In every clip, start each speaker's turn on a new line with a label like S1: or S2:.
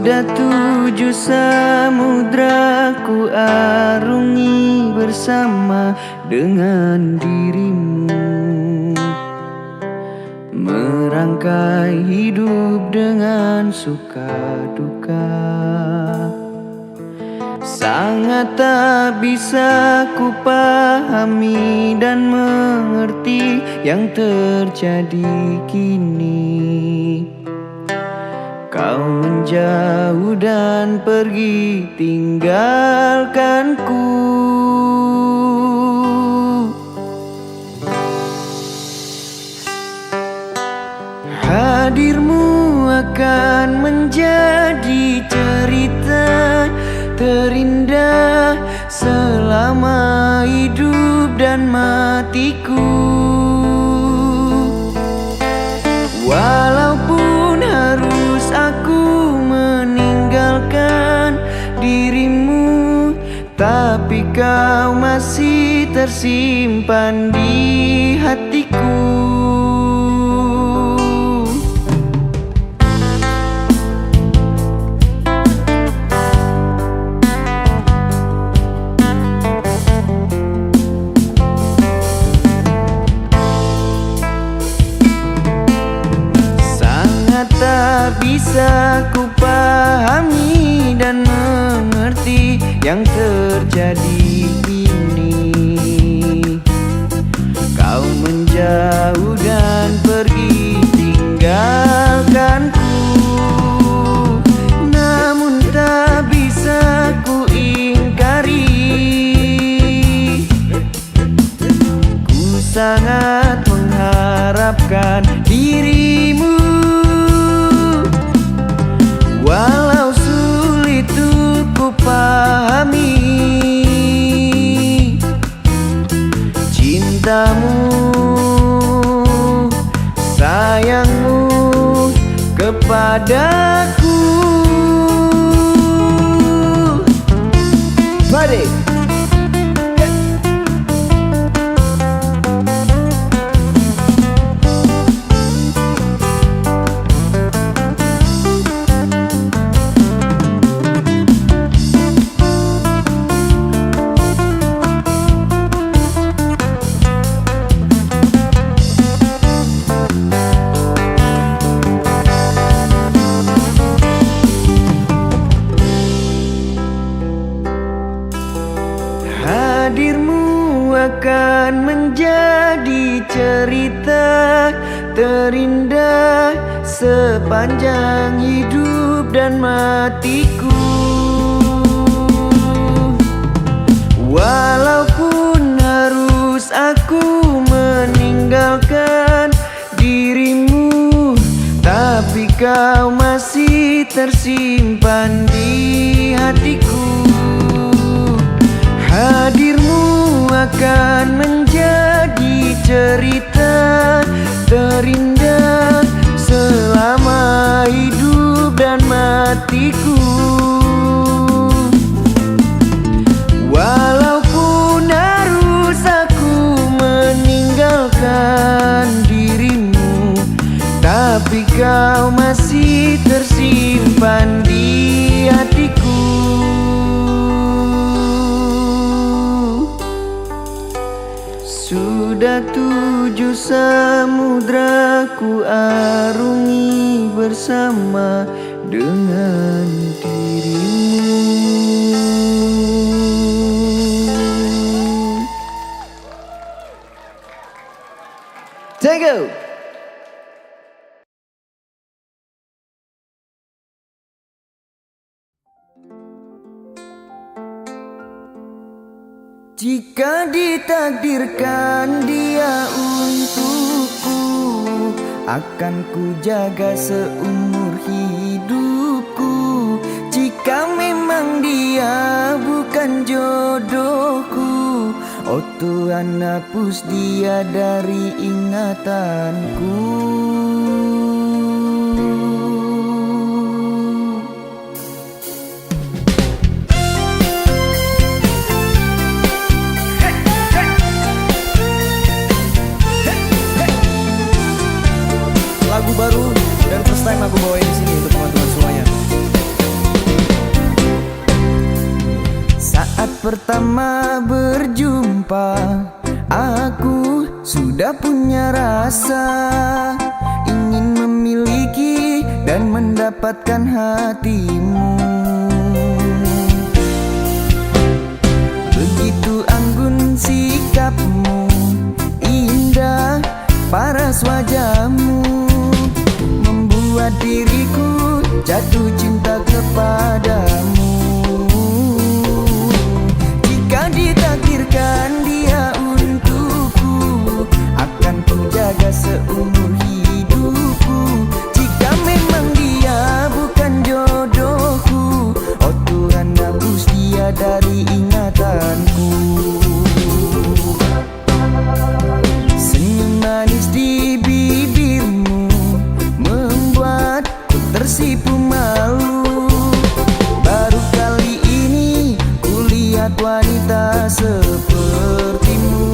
S1: Sudah 7 samudra ku arungi bersama dengan dirimu, merangkai hidup dengan suka duka. Sangat tak bisa ku pahami dan mengerti yang terjadi kini. Kau menjauh dan pergi tinggalkanku. Hadirmu akan menjadi cerita terindah selama hidup dan matiku. Walaupun harus aku meninggalkan dirimu, tapi kau masih tersimpan di hatiku. Tak bisa ku pahami dan mengerti yang terjadi ini. Kau menjauh dan pergi tinggalkanku, namun tak bisa ku ingkari. Ku sangat mengharapkan dirimu. Walau sulit untuk ku pahami cintamu, sayangmu kepadaku. Balik. Hadirmu akan menjadi cerita terindah sepanjang hidup dan matiku. Walaupun harus aku meninggalkan dirimu, tapi kau masih tersimpan di hatiku. Hadirmu akan menjadi cerita terindah selama hidup dan matiku. Walaupun harus aku meninggalkan dirimu, tapi kau masih tersimpan di hatiku. Sudah 7 samudra ku arungi bersama dengan dirimu. Thank you. Jika ditakdirkan dia untukku, akan ku jaga seumur hidupku. Jika memang dia bukan jodohku, oh Tuhan hapus dia dari ingatanku. Lagu baru dan first time aku bawain di sini untuk teman-teman semuanya. pertama berjumpa, aku sudah punya rasa ingin memiliki dan mendapatkan hatimu. Begitu anggun sikapmu, indah paras wajahmu, membuat diriku jatuh cinta kepadamu. Jika ditakdirkan dia untukku, akan ku jaga seumur hidupku. Jika memang dia bukan jodohku, oh Tuhan hapus dia dari ingatanku. Senyum manis di bibirmu membuatku tersipu malu. Baru kali ini kulihat wanita sepertimu.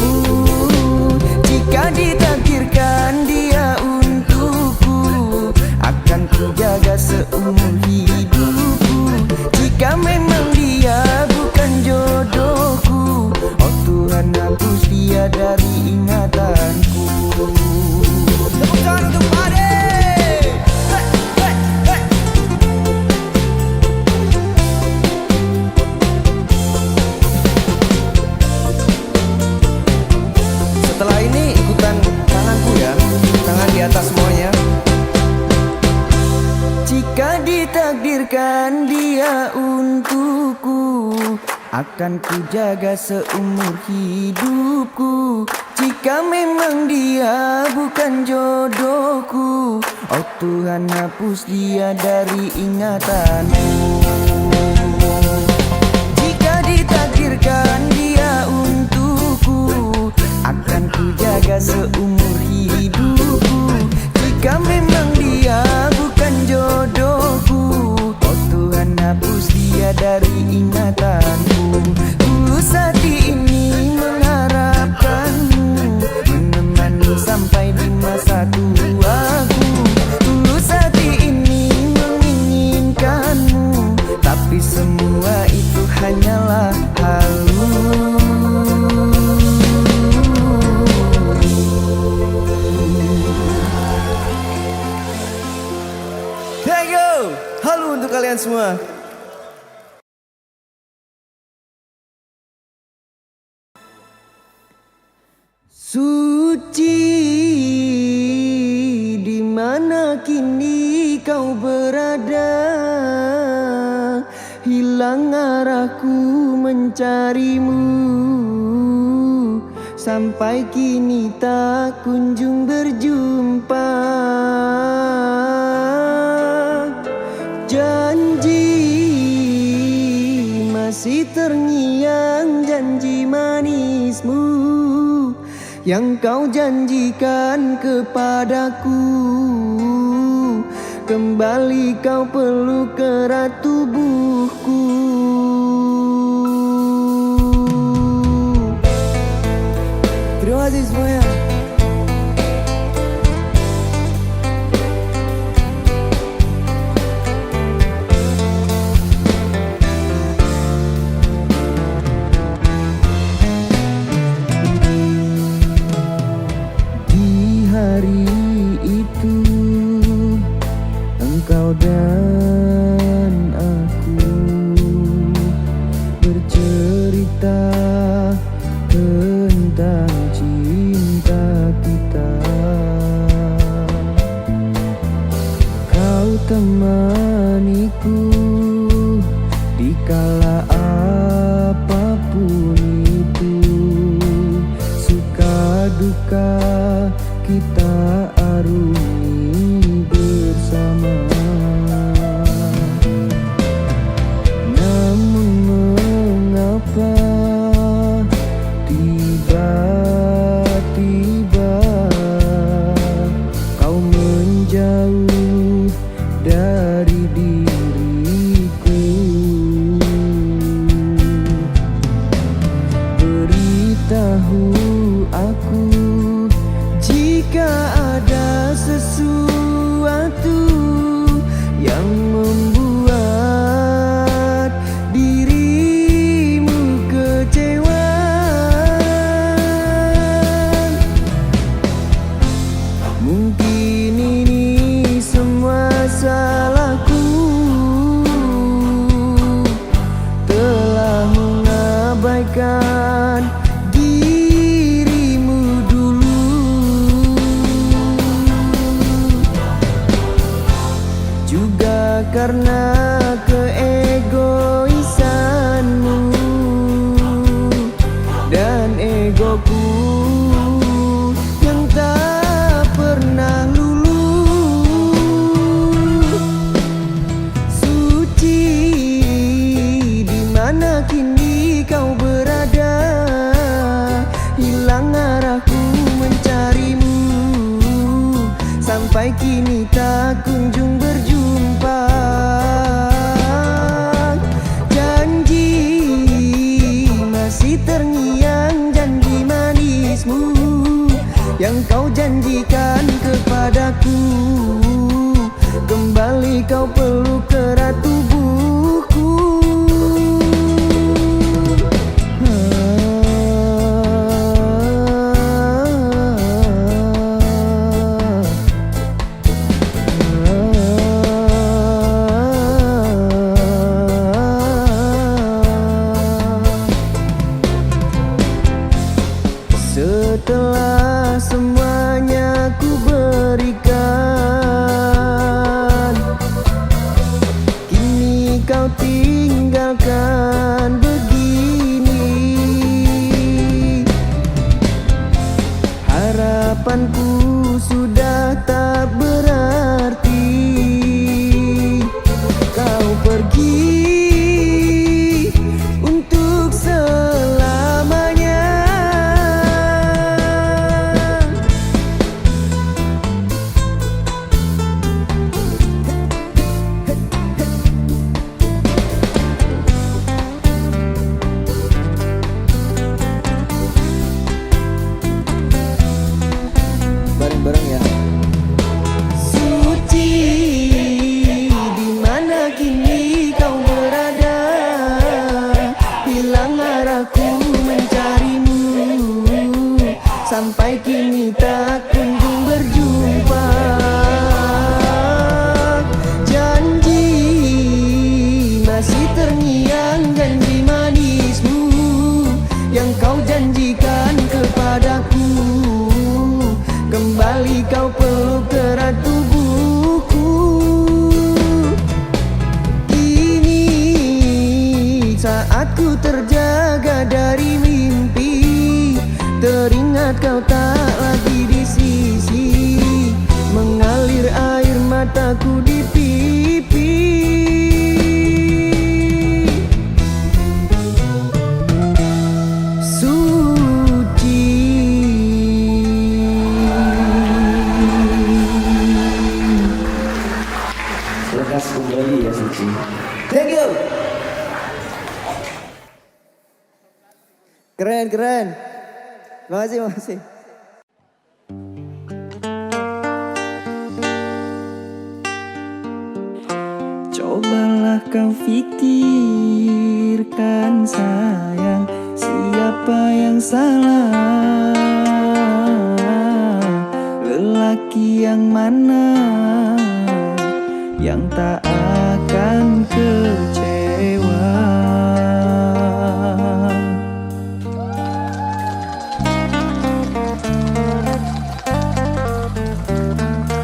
S1: Jika ditakdirkan dia untukku, akan ku jaga seumur hidupku. Jika memang dia bukan jodohku, oh Tuhan hapus dia dari ingatanku. Tepuk tangan untuk Ade. Setelah ini ikutan tanganku ya, tangan di atas semuanya. Jika ditakdirkan dia untukku, akan ku jaga seumur hidupku. Jika memang dia bukan jodohku, oh Tuhan hapus dia dari ingatanku. Jika ditakdirkan dia untukku, akan ku jaga seumur hidupku. Jika memang dia bukan jodohku, oh Tuhan hapus dia dari ingatanku. Tulus hati ini mengharapkanmu, menemani sampai di masa tuaku. Tulus hati ini menginginkanmu, tapi semua itu hanyalah halu. Thank you. Halo untuk kalian semua. Suci, di mana kini kau berada? Hilang arahku mencarimu, sampai kini tak kunjung berjumpa. Janji masih terngiang, janji manismu yang kau janjikan kepadaku. Kembali kau peluk erat tubuhku. Terima kasih semuanya. Hari itu engkau dan aku bercerita tentang cinta kita. Kau temaniku di kala apapun itu, suka duka kita arungi bersama. Namun mengapa tiba-tiba kau menjauh dari diriku? Beritahu aku jika ada sesuatu yang membuat dirimu karena keegoisanmu dan egoku yang tak pernah luluh. Suci, di mana kini kau berada? Hilang arahku mencarimu, sampai kini tak kunjung berjumpa. Janji masih terngiang, janji manismu yang kau janjikan kepadaku. Kembali kau peluk erat tubuhku. Setelah semuanya ku berikan, kini kau tinggalkan begini. Harapanku sudah tak berarti, kau pergi untuk selamanya. Bareng-bareng ya. Suci, di mana kini kau berada? Hilang arahku mencarimu, sampai kini tak kunjung berjumpa. Janji masih terngiang, janji manismu yang kau janjikan kepadaku. Kembali kau peluk erat tubuhku. Kini saat ku terjaga dari mimpi, teringat kau tak lagi di sisi. Mengalir air mataku di pipi. Lekas kembali ya Suci. Thank you. Keren, keren. Makasih, makasih. Cobalah kau pikirkan sayang, siapa yang salah? Lelaki yang mana yang tak akan kecewa?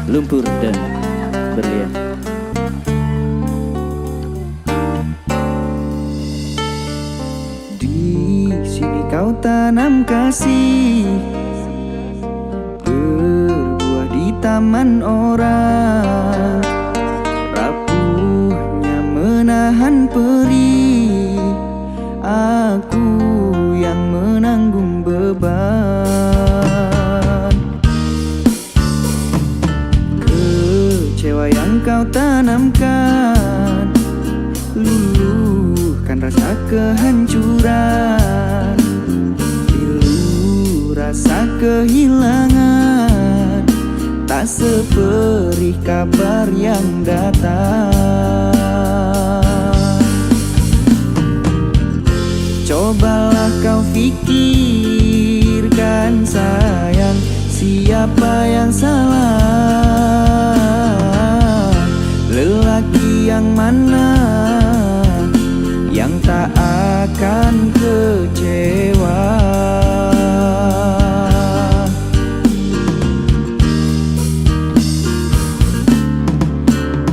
S1: Lumpur dan berlian. Di sini kau tanam kasih, berbuah di taman orang. Rapuhnya menahan perih, aku yang menanggung beban. Kecewa yang kau tanamkan, luluhkan rasa kehancuran. Pilu rasa kehilangan, tak seperih kabar yang datang. Cobalah kau pikirkan sayang, siapa yang salah? Lelaki yang mana yang tak akan kecewa?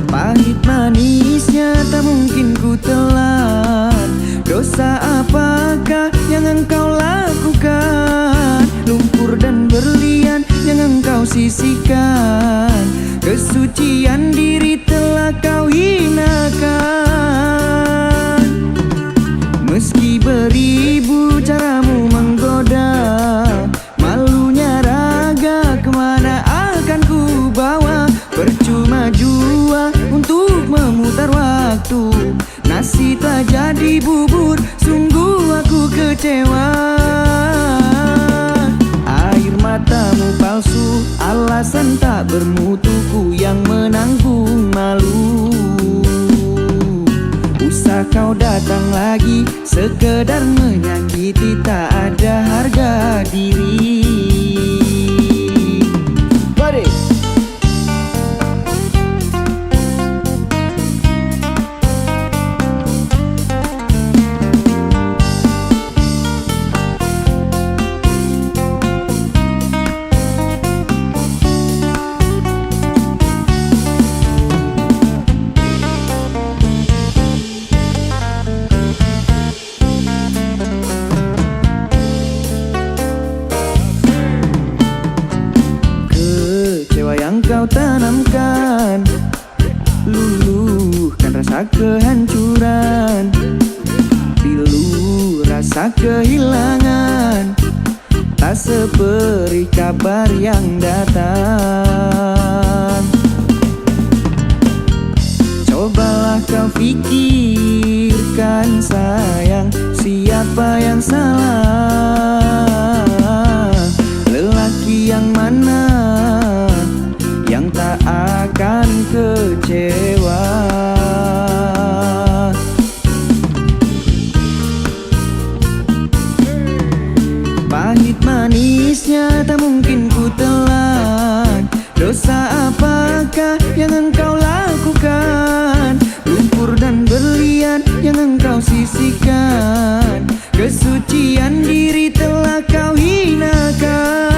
S1: Pahit manis mungkin ku telan. Dosa apakah yang engkau lakukan? Lumpur dan berlian yang engkau sisihkan. Kesucian diri telah kau hinakan. Meski beribu caramu menggoda, malunya raga kemana akan ku bawa? Percuma jua untuk memutar waktu, nasi tak jadi bubur, sungguh aku kecewa. Air matamu palsu, alasan tak bermutuku yang menanggung malu. Usah kau datang lagi, sekedar menyakiti, tak ada harga diri. Body. Yang kau tanamkan, luluhkan rasa kehancuran, pilu rasa kehilangan, tak seperti kabar yang datang. Cobalah kau pikirkan sayang, siapa yang salah? Lelaki yang mana yang tak akan kecewa? Pahit manisnya tak mungkin ku telan. Dosa apakah yang engkau lakukan? Lumpur dan berlian yang engkau sisihkan. Kesucian diri telah kau hinakan.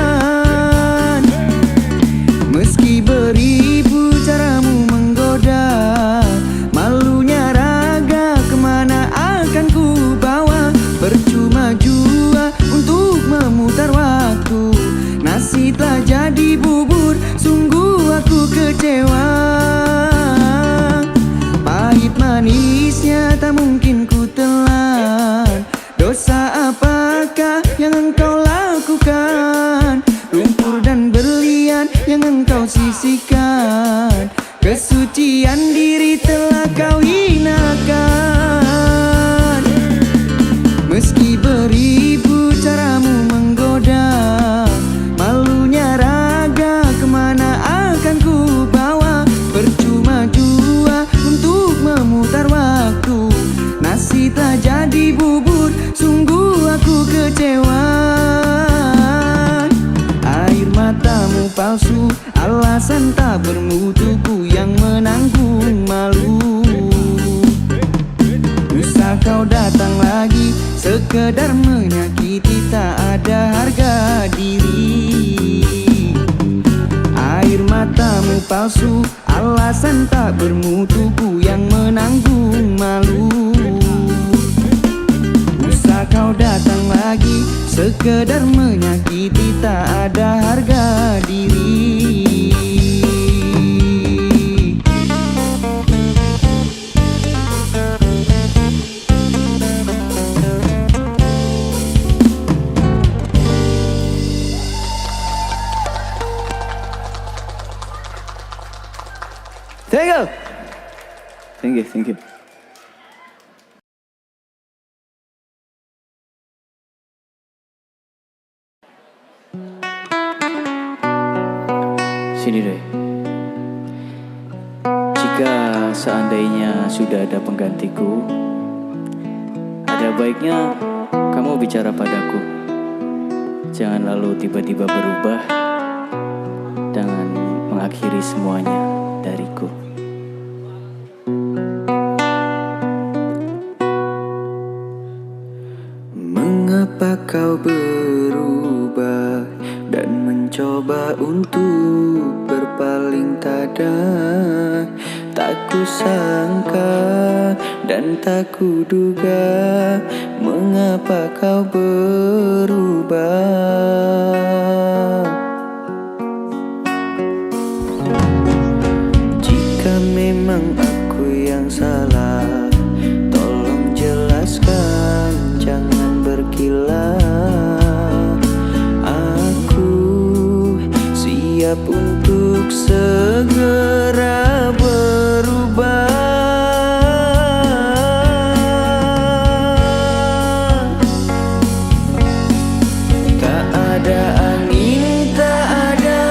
S1: Meski beribu caramu menggoda, malunya raga kemana akan ku bawa? Percuma jua untuk memutar waktu, nasi tak jadi bubur, sungguh aku kecewa. Pahit manisnya tak mungkin ku telan. Dosa apakah yang engkau lakukan? Lumpur dan berlian yang engkau sisihkan. Kesucian diri telah kau hinakan. Meski beribu caramu menggoda, malunya raga kemana akan ku bawa? Percuma jua untuk memutar waktu, nasi tak jadi bubur, sungguh aku kecewa. Air matamu palsu, alasan tak bermutuku yang menanggung malu. Usah kau datang lagi, sekedar menyakiti, tak ada harga diri. Air matamu palsu, alasan tak bermutuku yang menanggung malu. Usah kau datang lagi, sekedar menyakiti, tak ada harga diri. Thank you. Thank you, thank you. Sini deh. Jika seandainya sudah ada penggantiku, ada baiknya kamu bicara padaku. Jangan lalu tiba-tiba berubah dengan mengakhiri semuanya dariku. Mengapa kau berubah dan mencoba untuk berpaling tada? Tak kusangka dan tak kuduga mengapa kau berubah. Jika memang aku yang salah, tolong jelaskan, jangan berkilah. Aku siap untuk segera berubah. Tak ada angin, tak ada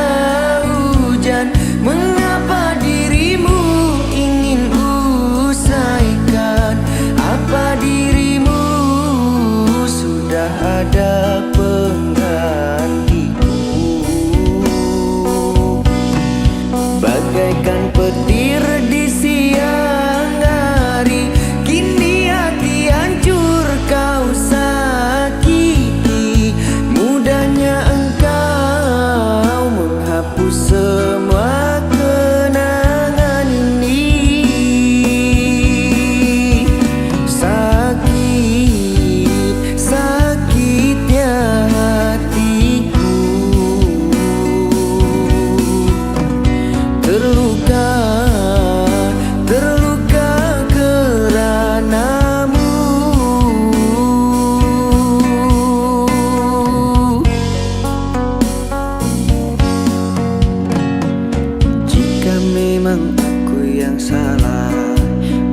S1: hujan, mengapa dirimu ingin usaikan? Apa dirimu sudah ada penggantiku? Bagaikan petir di siang hari, kini hati hancur kau sakiti. Mudahnya engkau menghapus semua kenangan ini. Sakit, sakitnya hatiku. Terluka, terluka keranamu. Jika memang aku yang salah,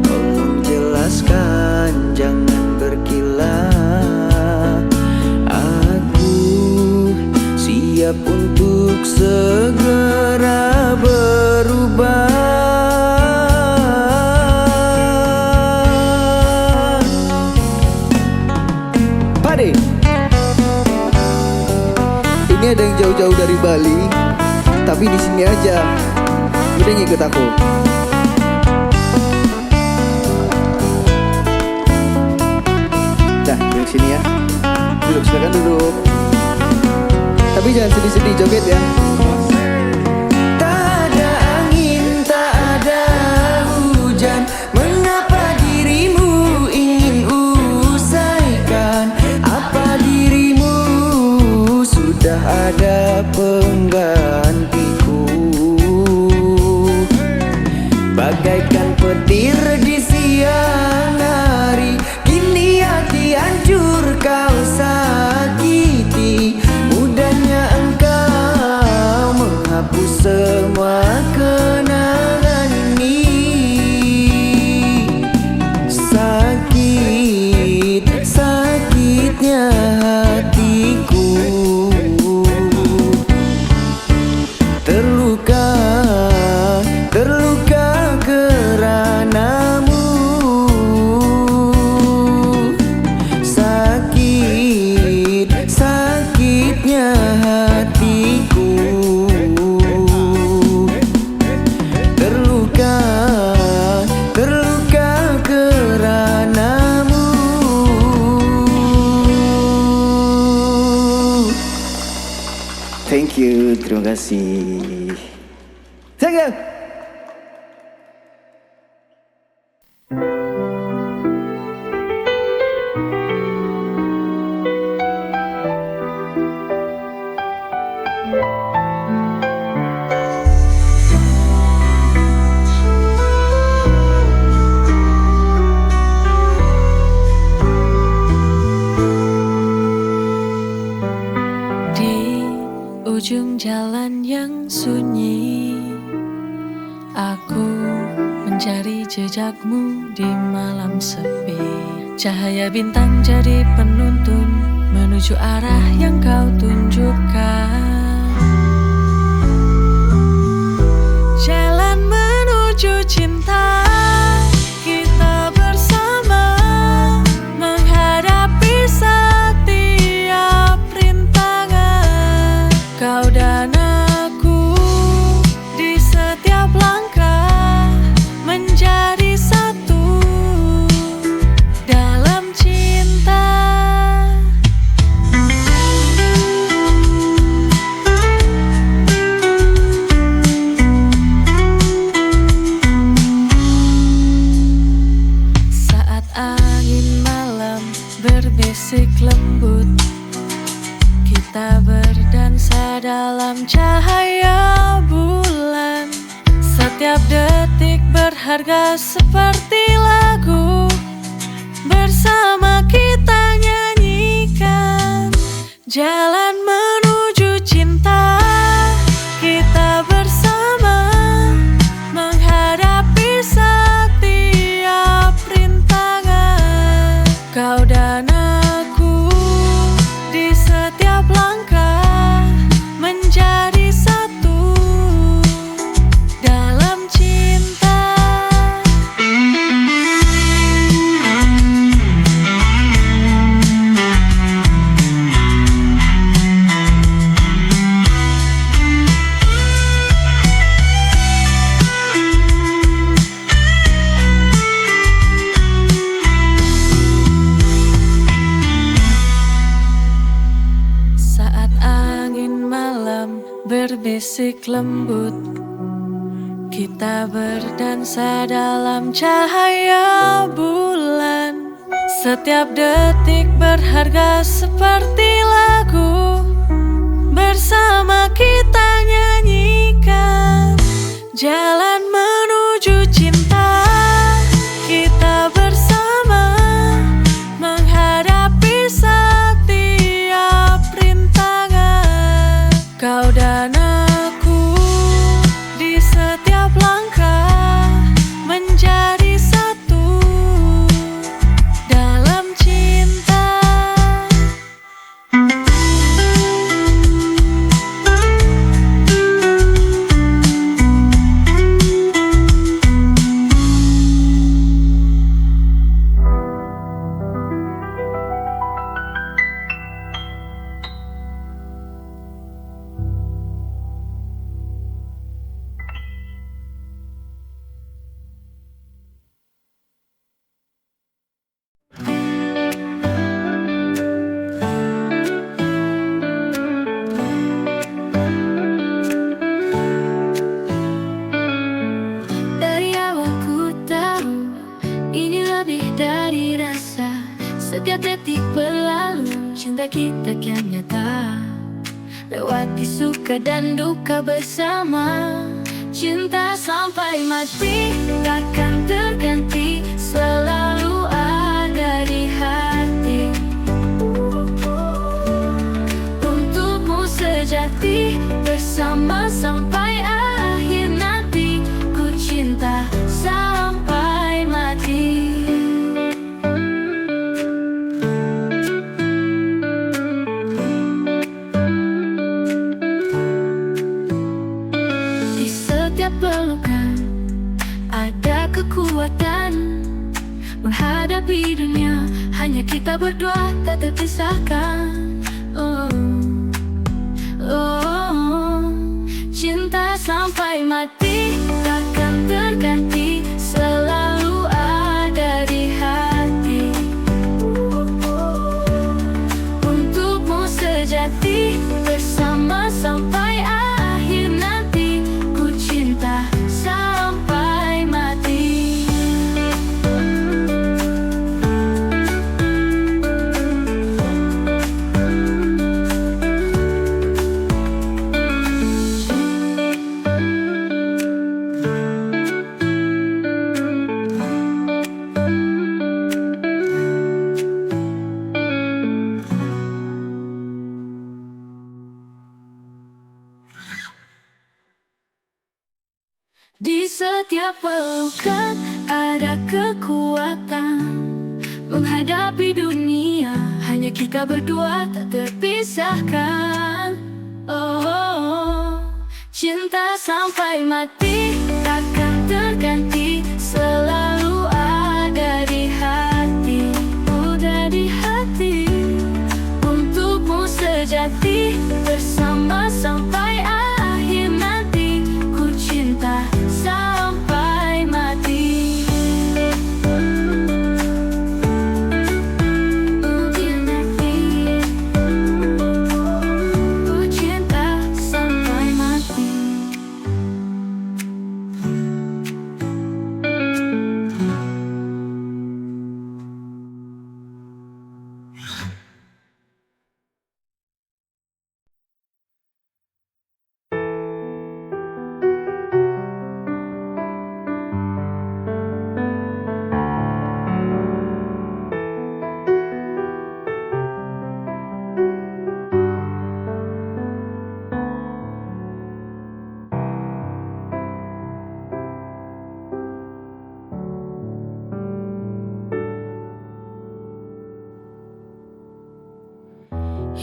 S1: tolong jelaskan, jangan berkilah. Aku siap untuk segera berubah. Pade, ini ada yang jauh-jauh dari Bali, tapi di sini aja. Udah ngikut aku. Dah, duduk sini ya. Duduk, silakan duduk. Tapi jangan sedih-sedih, joget ya. Tak ada angin, tak ada hujan, mengapa dirimu ingin usaikan? Apa dirimu sudah ada penggantiku? Bagaikan petir di siang hari, kini hati hancur kau sakiti. Mudahnya engkau menghapus semua kenangan ini. Sakit, sakitnya hatiku. Terluka, terluka keranamu. Sakit, sakitnya hatiku. Terluka, terluka keranamu. Thank you, terima kasih. Thank you.
S2: Di ujung jalan yang sunyi, aku mencari jejakmu di malam sepi. Cahaya bintang jadi penuntun menuju arah yang kau tunjukkan. Jalan menuju cinta, kita bersama menghadapi setiap rintangan. Kau dan aku di setiap langkah menjadi satu dalam cinta. detik berharga seperti lagu. Bersama kita nyanyikan jalan menuju cinta. Kita bersama menghadapi setiap rintangan. Kau dan aku di setiap langkah menjadi satu dalam cinta. Saat angin malam berbisik lembut, kita berdansa dalam cahaya bulan. Setiap detik berharga seperti lagu. Bersama kita nyanyikan jalan menuju cinta. Kita bersama menghadapi setiap rintangan. Kau dan aku di setiap langkah menjadi satu dalam cinta.
S3: Dari awal ku tahu ini lebih dari rasa. Setiap detik berlalu, cinta kita kian nyata. Lewati suka dan duka bersama. Cinta sampai mati takkan terganti, selalu ada di hati. Untukmu sejati, bersama sampai akhir nanti. Ku cinta sampai mati. Di setiap pelukan ada kekuatan. Menghadapi dunia hanya kita berdua, tak terpisahkan. Oh, oh, cinta sampai mati takkan terganti, selalu ada di hati. Untukmu sejati, bersama sampai akhir nanti. Ku cinta sampai mati. Di setiap pelukan ada kekuatan. Menghadapi dunia hanya kita berdua, tak terpisahkan. Oh, cinta sampai mati takkan terganti, selalu ada di hati. Udah di hati. Untukmu sejati, bersama sampai akhir nanti. Ku cinta sampai mati. Ku cinta sampai mati.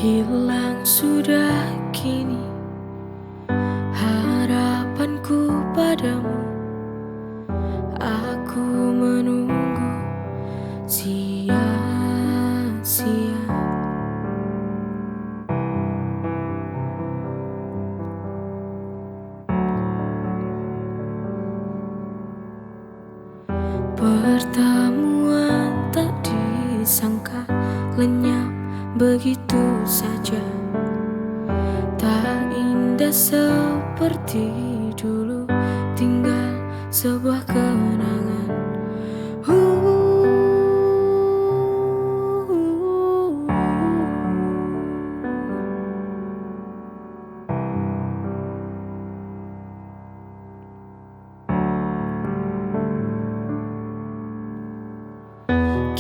S2: hilang sudah kini harapanku padamu. Aku menunggu sia-sia. Pertemuan tak disangka lenyap begitu saja. Tak indah seperti dulu, tinggal sebuah kenangan.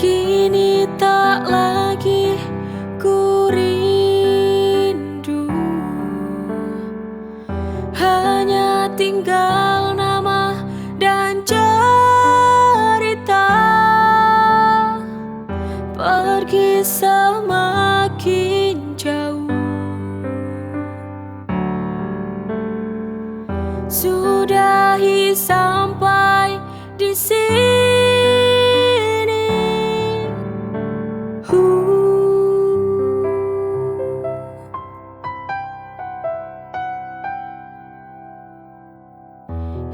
S2: Kini tak lagi ku rindu, hanya tinggal nama dan cerita. Pergi semakin jauh, sudahi sampai di sini.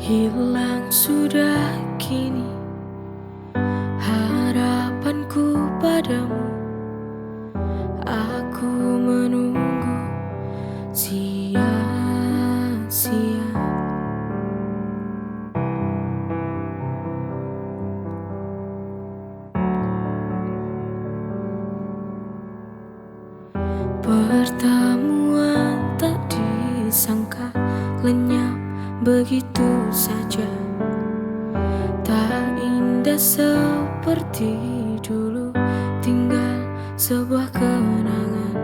S2: Hilang sudah kini harapanku padamu. Aku menunggu sia-sia. Pertemuan tak disangka lenyap begitu saja. Tak indah seperti dulu, tinggal sebuah kenangan.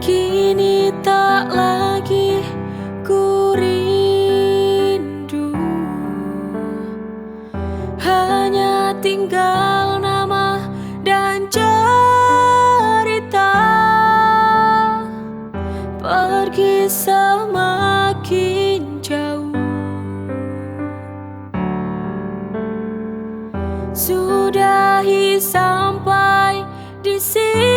S2: Kini tak lagi ku rindu, hanya tinggal nama dan cerita. Pergi semakin jauh, sudahi sampai di sini.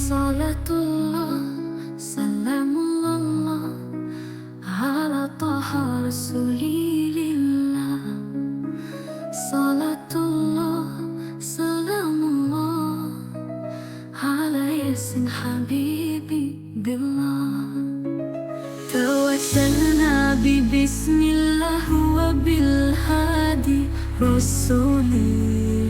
S3: Salatullah, salamullah ala taha rasulillah. Salatullah, salamullah ala yasin habibi billah. Tawassalna bi bismillah wa bil hadi rasulillah.